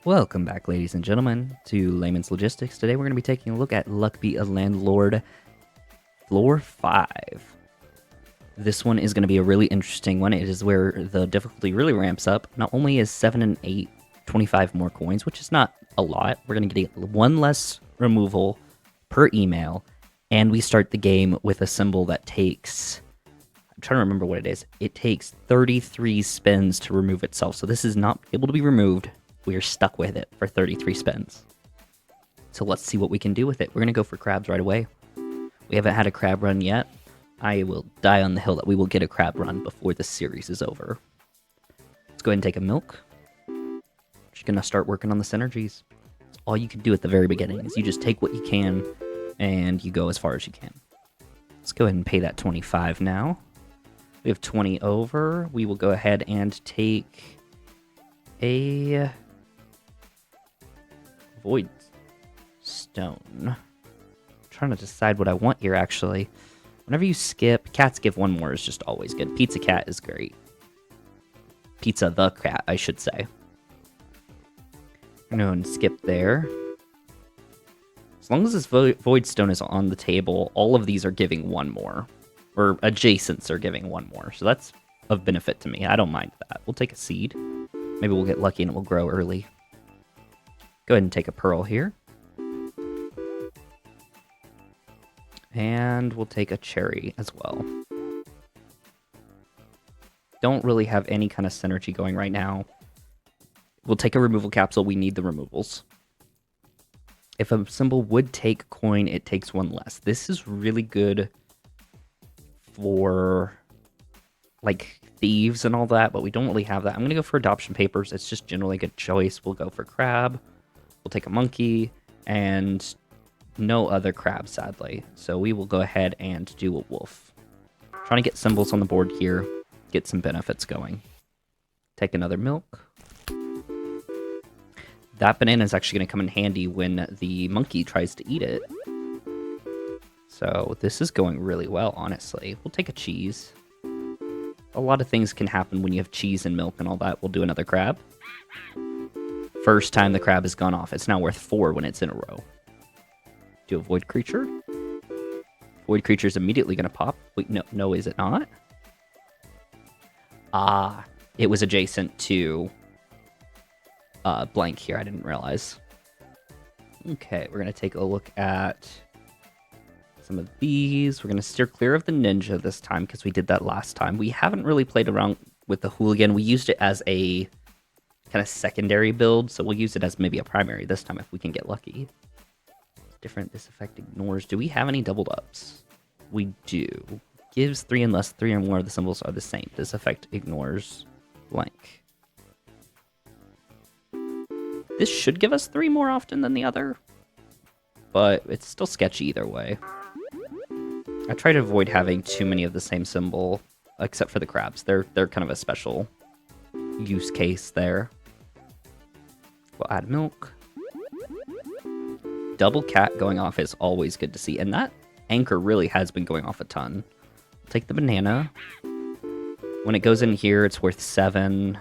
Welcome back, ladies and gentlemen, to Layman's Logistics. Today we're going to be taking a look at Landlord Floor 5. This one is going to be a really interesting one. It is where the difficulty really ramps up. Not only is 7 and 8 25 more coins, which is not a lot, we're going to get one less removal per email, and we start the game with a symbol that takes... I'm trying to remember what it is. It takes 33 spins to remove itself, so this is not able to be removed. We are stuck with it for 33 spins. So let's see what we can do with it. We're going to go for crabs right away. We haven't had a crab run yet. I will die on the hill that we will get a crab run before the series is over. Let's go ahead and take a milk. Just going to start working on the synergies. That's all you can do at the very beginning is you just take what you can and you go as far as you can. Let's go ahead and pay that 25 now. We have 20 over. We will go ahead and take a void stone. I'm trying to decide what I want here, actually. Whenever you skip, cats give one more is just always good. Pizza cat is great. Pizza the cat, I should say. I'm going to skip there. As long as this void stone is on the table, all of these are giving one more. Or adjacents are giving one more. So that's of benefit to me. I don't mind that. We'll take a seed. Maybe we'll get lucky and it will grow early. Go ahead and take a pearl here. And we'll take a cherry as well. Don't really have any kind of synergy going right now. We'll take a removal capsule. We need the removals. If a symbol would take coin, it takes one less. This is really good for like thieves and all that, but we don't really have that. I'm going to go for adoption papers. It's just generally a good choice. We'll go for crab. We'll take a monkey and no other crab, sadly. So we will go ahead and do a wolf. Trying to get symbols on the board here, get some benefits going. Take another milk. That banana is actually going to come in handy when the monkey tries to eat it. So this is going really well, honestly. We'll take a cheese. A lot of things can happen when you have cheese and milk and all that. We'll do another crab. First time the crab has gone off. It's now worth 4 when it's in a row. Do a void creature. Void creature is immediately going to pop. Wait, no, is it not? Ah, it was adjacent to blank here. I didn't realize. Okay, we're going to take a look at some of these. We're going to steer clear of the ninja this time because we did that last time. We haven't really played around with the hooligan. We used it as a kind of secondary build, so we'll use it as maybe a primary this time if we can get lucky. Different. This effect ignores. Do we have any doubled ups? We do. Gives 3 unless 3 or more of the symbols are the same. This effect ignores blank. This should give us 3 more often than the other, but it's still sketchy either way. I try to avoid having too many of the same symbol, except for the crabs. They're kind of a special use case there. We'll add milk. Double cat going off is always good to see, and that anchor really has been going off a ton. Take the banana. When it goes in here, it's worth 7.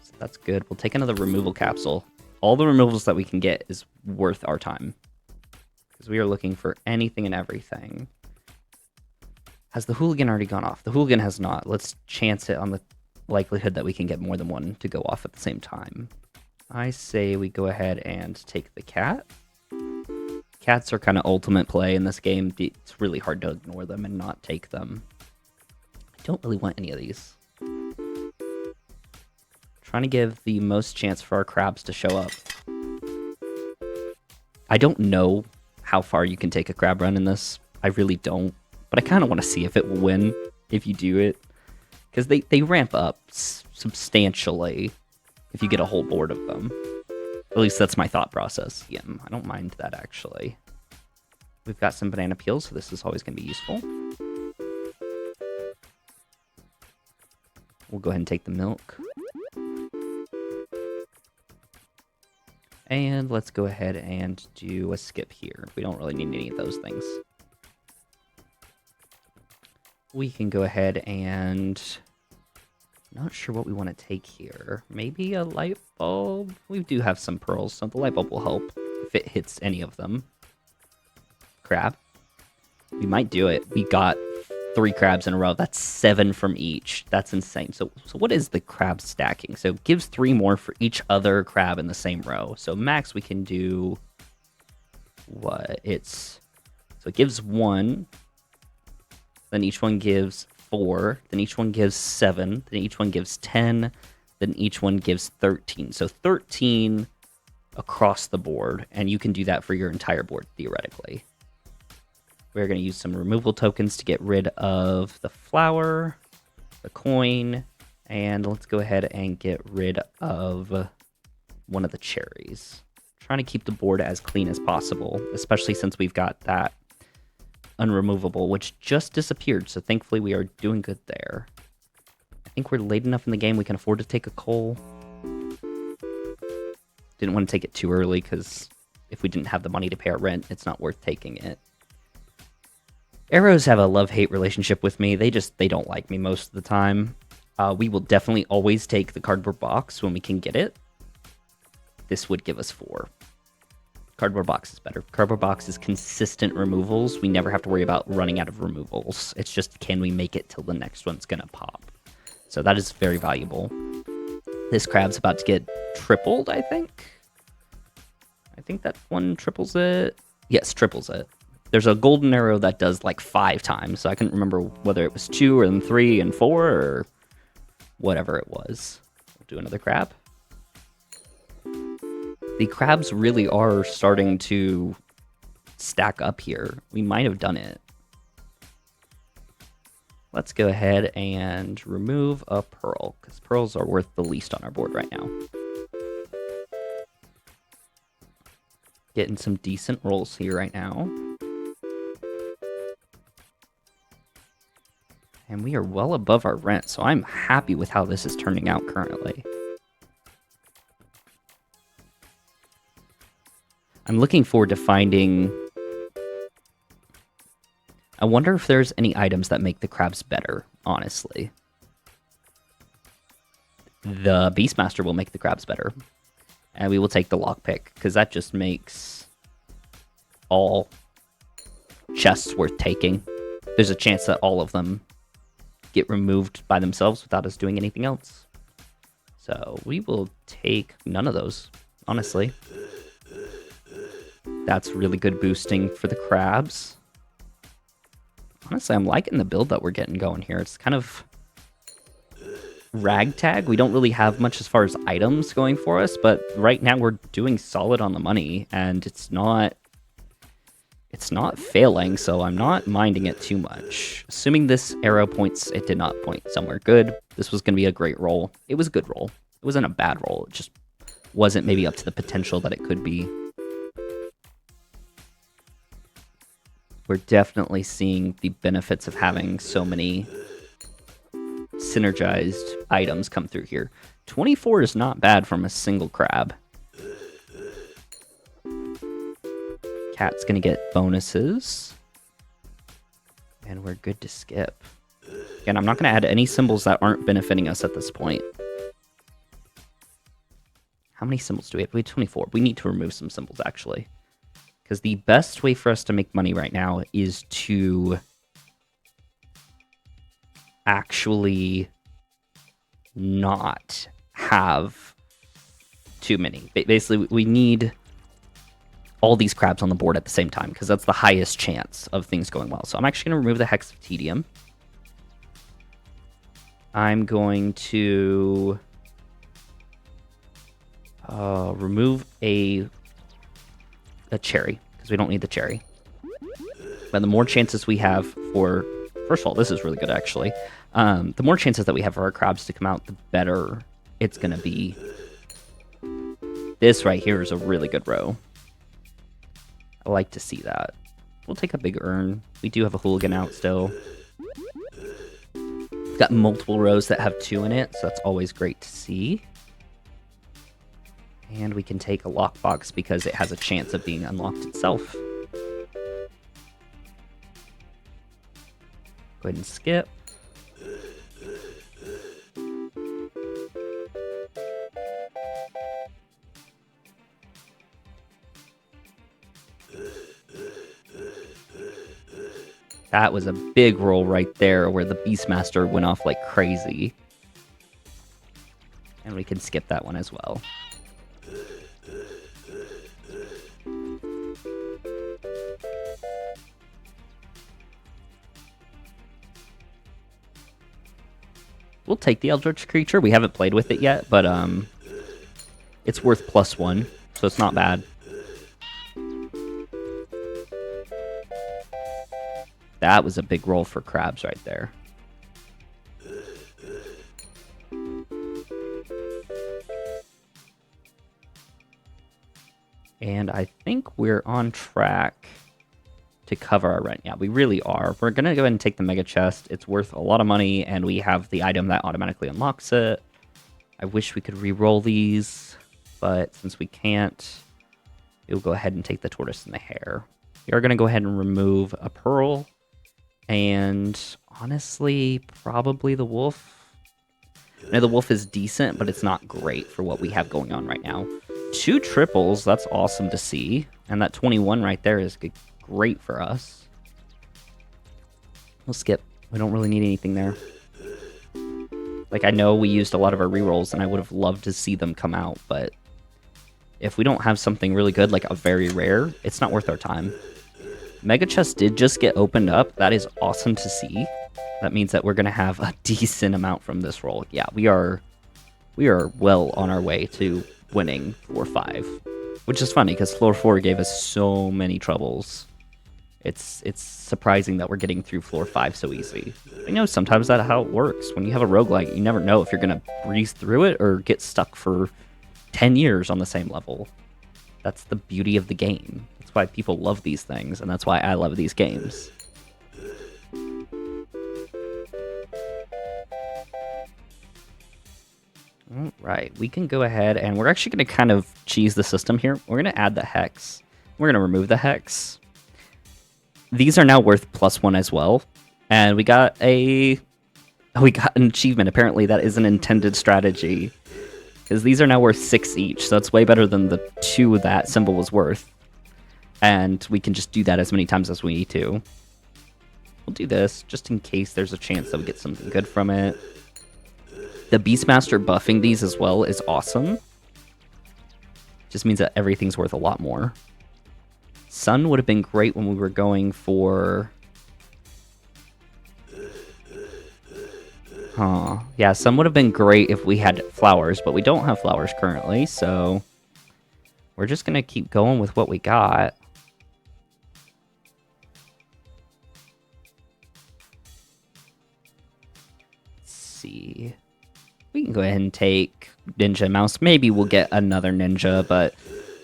So that's good. We'll take another removal capsule. All the removals that we can get is worth our time, because we are looking for anything and everything. Has the hooligan already gone off? The hooligan has not. Let's chance it on the likelihood that we can get more than one to go off at the same time. I say we go ahead and take the cat. Cats are kind of ultimate play in this game. It's really hard to ignore them and not take them. I don't really want any of these. Trying to give the most chance for our crabs to show up. I don't know how far you can take a crab run in this. I really don't. But I kind of want to see if it will win if you do it. Because they ramp up substantially if you get a whole board of them. At least that's my thought process. Yeah, I don't mind that, actually. We've got some banana peels, so this is always going to be useful. We'll go ahead and take the milk. And let's go ahead and do a skip here. We don't really need any of those things. We can go ahead and Not sure what we want to take here. Maybe a light bulb? We do have some pearls, so the light bulb will help if it hits any of them. Crab. We might do it. We got 3 crabs in a row. That's 7 from each. That's insane. So what is the crab stacking? So it gives 3 more for each other crab in the same row. So max we can do what? So it gives 1. Then each one gives 4, then each one gives 7, then each one gives 10, then each one gives 13. So 13 across the board, and you can do that for your entire board, theoretically. We're going to use some removal tokens to get rid of the flower, the coin, and let's go ahead and get rid of one of the cherries. Trying to keep the board as clean as possible, especially since we've got that unremovable, which just disappeared, so thankfully we are doing good there. I think we're late enough in the game we can afford to take a coal. Didn't want to take it too early, because if we didn't have the money to pay our rent, it's not worth taking it. Arrows have a love-hate relationship with me. They don't like me most of the time. We will definitely always take the cardboard box when we can get it. This would give us 4. Cardboard box is better. Cardboard box is consistent removals. We never have to worry about running out of removals. It's just, can we make it till the next one's gonna pop? So that is very valuable. This crab's about to get tripled, I think. I think that one triples it. Yes, triples it. There's a golden arrow that does like 5 times, so I couldn't remember whether it was 2 or then 3 and 4 or whatever it was. We'll do another crab. The crabs really are starting to stack up here. We might have done it. Let's go ahead and remove a pearl, because pearls are worth the least on our board right now. Getting some decent rolls here right now. And we are well above our rent, so I'm happy with how this is turning out currently. I'm looking forward to finding... I wonder if there's any items that make the crabs better, honestly. The Beastmaster will make the crabs better. And we will take the lockpick, because that just makes all chests worth taking. There's a chance that all of them get removed by themselves without us doing anything else. So we will take none of those, honestly. That's really good boosting for the crabs. Honestly, I'm liking the build that we're getting going here. It's kind of ragtag. We don't really have much as far as items going for us, but right now we're doing solid on the money, and it's not failing, so I'm not minding it too much. Assuming this arrow points, it did not point somewhere good. This was going to be a great roll. It was a good roll. It wasn't a bad roll. It just wasn't maybe up to the potential that it could be. We're definitely seeing the benefits of having so many synergized items come through here. 24 is not bad from a single crab. Cat's gonna get bonuses. And we're good to skip. Again, I'm not gonna add any symbols that aren't benefiting us at this point. How many symbols do we have? We have 24. We need to remove some symbols, actually. Because the best way for us to make money right now is to actually not have too many. Basically, we need all these crabs on the board at the same time, because that's the highest chance of things going well. So I'm actually going to remove the Hex of Tedium. I'm going to remove a cherry, because we don't need the cherry. But the more chances we have for... First of all, this is really good, actually. The more chances that we have for our crabs to come out, the better it's going to be. This right here is a really good row. I like to see that. We'll take a big urn. We do have a hooligan out still. We've got multiple rows that have 2 in it, so that's always great to see. And we can take a lockbox because it has a chance of being unlocked itself. Go ahead and skip. That was a big roll right there where the Beastmaster went off like crazy. And we can skip that one as well. We'll take the Eldritch Creature. We haven't played with it yet, but it's worth +1, so it's not bad. That was a big roll for crabs right there. And I think we're on track to cover our rent. Yeah, we really are. We're going to go ahead and take the Mega Chest. It's worth a lot of money, and we have the item that automatically unlocks it. I wish we could re-roll these, but since we can't, we'll go ahead and take the Tortoise and the Hare. We are going to go ahead and remove a Pearl, and honestly, probably the Wolf. Now, the Wolf is decent, but it's not great for what we have going on right now. 2 triples, that's awesome to see. And that 21 right there is great for us. We'll skip. We don't really need anything there. Like, I know we used a lot of our rerolls, and I would have loved to see them come out, but if we don't have something really good, like a very rare, it's not worth our time. Mega Chest did just get opened up. That is awesome to see. That means that we're going to have a decent amount from this roll. Yeah, we are well on our way to winning floor 5, which is funny because floor 4 gave us so many troubles. It's surprising that we're getting through floor 5 so easy. I know sometimes that's how it works. When you have a roguelike, you never know if you're going to breeze through it or get stuck for 10 years on the same level. That's the beauty of the game. That's why people love these things, and that's why I love these games. All right, we can go ahead, and we're actually going to kind of cheese the system here. We're going to add the Hex. We're going to remove the Hex. These are now worth +1 as well, and we got an achievement. Apparently, that is an intended strategy, because these are now worth 6 each, so that's way better than the 2 that symbol was worth. And we can just do that as many times as we need to. We'll do this, just in case there's a chance that we get something good from it. The Beastmaster buffing these as well is awesome. Just means that everything's worth a lot more. Sun would have been great when we were going for... Yeah, Sun would have been great if we had flowers, but we don't have flowers currently, so... we're just going to keep going with what we got. Let's see... we can go ahead and take Ninja Mouse. Maybe we'll get another Ninja, but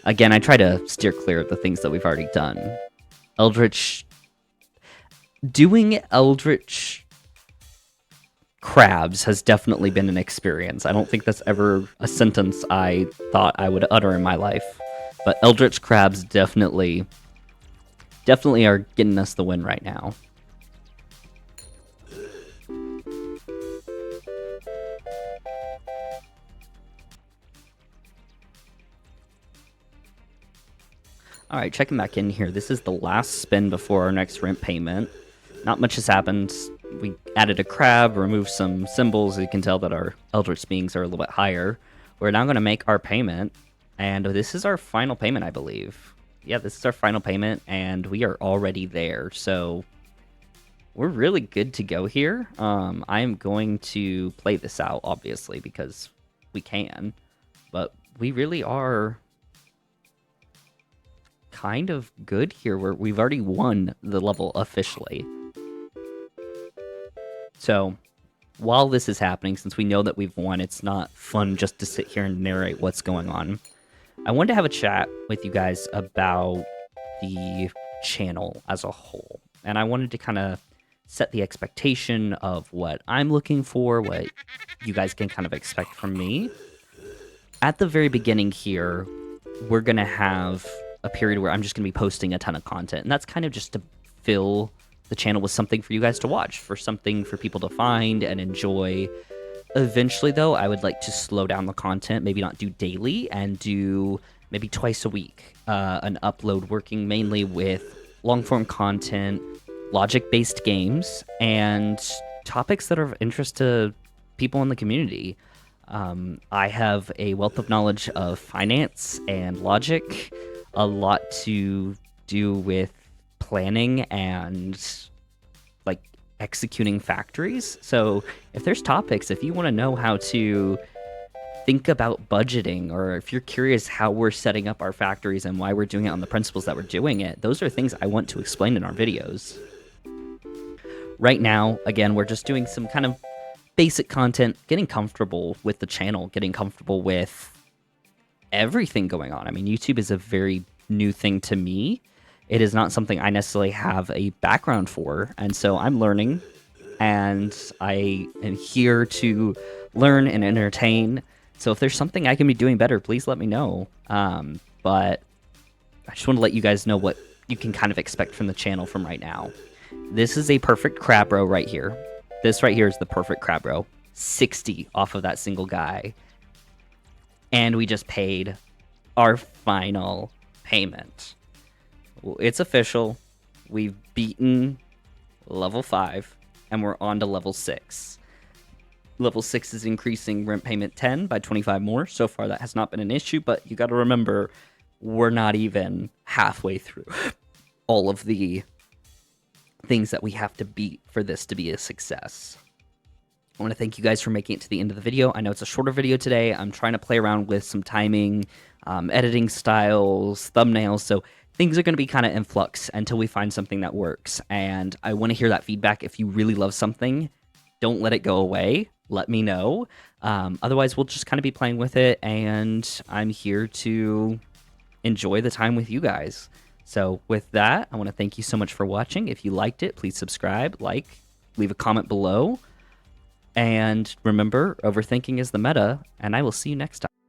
again, I try to steer clear of the things that we've already done. Eldritch... doing Eldritch crabs has definitely been an experience. I don't think that's ever a sentence I thought I would utter in my life. But Eldritch crabs definitely are getting us the win right now. Alright, checking back in here. This is the last spin before our next rent payment. Not much has happened. We added a crab, removed some symbols. You can tell that our Eldritch beings are a little bit higher. We're now going to make our payment. And this is our final payment, I believe. Yeah, this is our final payment, and we are already there. So we're really good to go here. I am going to play this out, obviously, because we can. But we really are... kind of good here. We've already won the level officially. So while this is happening, since we know that we've won, it's not fun just to sit here and narrate what's going on. I wanted to have a chat with you guys about the channel as a whole. And I wanted to kind of set the expectation of what I'm looking for, what you guys can kind of expect from me. At the very beginning here, we're going to have a period where I'm just going to be posting a ton of content. And that's kind of just to fill the channel with something for you guys to watch, for something for people to find and enjoy. Eventually, though, I would like to slow down the content, maybe not do daily, and do maybe twice a week an upload, working mainly with long-form content, logic-based games, and topics that are of interest to people in the community. I have a wealth of knowledge of finance and logic, a lot to do with planning and like executing factories. So if there's topics, if you want to know how to think about budgeting, or if you're curious how we're setting up our factories and why we're doing it on the principles that we're doing it, those are things I want to explain in our videos. Right now, again, we're just doing some kind of basic content, getting comfortable with the channel, getting comfortable with everything going on. I mean, YouTube is a very new thing to me. It is not something I necessarily have a background for, and so I'm learning, and I am here to learn and entertain. So if there's something I can be doing better, please let me know. But I just want to let you guys know what you can kind of expect from the channel from right now. This is a perfect crab row right here. This right here is the perfect crab row. 60 off of that single guy. And we just paid our final payment. It's official. We've beaten level 5, and we're on to level 6. Level 6 is increasing rent payment 10 by 25 more. So far, that has not been an issue, but you got to remember, we're not even halfway through all of the things that we have to beat for this to be a success. I want to thank you guys for making it to the end of the video. I know it's a shorter video today. I'm trying to play around with some timing, editing styles, thumbnails, so things are going to be kind of in flux until we find something that works. And I want to hear that feedback. If you really love something, don't let it go away. Let me know. Otherwise, we'll just kind of be playing with it, and I'm here to enjoy the time with you guys. So with that, I want to thank you so much for watching. If you liked it, please subscribe, like, leave a comment below. And remember, overthinking is the meta, and I will see you next time.